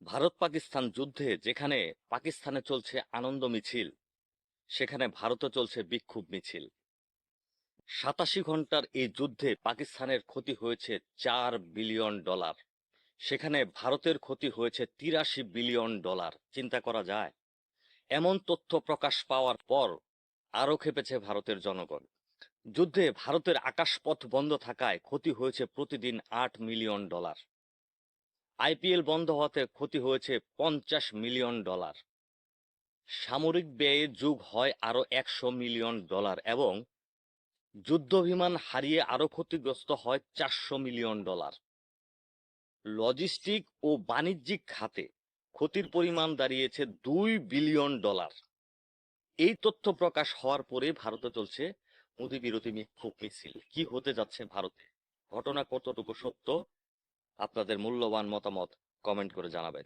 ভারত পাকিস্তান যুদ্ধে যেখানে পাকিস্তানে চলছে আনন্দ মিছিল, সেখানে ভারতে চলছে বিক্ষোভ মিছিল। ৮৭ ঘন্টার এই যুদ্ধে পাকিস্তানের ক্ষতি হয়েছে $4 বিলিয়ন, সেখানে ভারতের ক্ষতি হয়েছে $83 বিলিয়ন। চিন্তা করা যায়? এমন তথ্য প্রকাশ পাওয়ার পর আরো ক্ষেপেছে ভারতের জনগণ। যুদ্ধে ভারতের আকাশপথ বন্ধ থাকায় ক্ষতি হয়েছে প্রতিদিন $8 মিলিয়ন। আইপিএল বন্ধ হওয়াতে ক্ষতি হয়েছে $50 মিলিয়ন। সামরিক ব্যয়ে যোগ হয় আরো $100 মিলিয়ন এবং যুদ্ধবিমান হারিয়ে আরো ক্ষতিগ্রস্ত হয় $400 মিলিয়ন। লজিস্টিক ও বাণিজ্যিক খাতে ক্ষতির পরিমাণ দাঁড়িয়েছে $2 বিলিয়ন। এই তথ্য প্রকাশ হওয়ার পরে ভারতে চলছে মোদি বিরোধী বিক্ষোভ মিছিল। কি হতে যাচ্ছে ভারতে, ঘটনা কতটুকু সত্য, আপনাদের মূল্যবান মতামত কমেন্ট করে জানাবেন।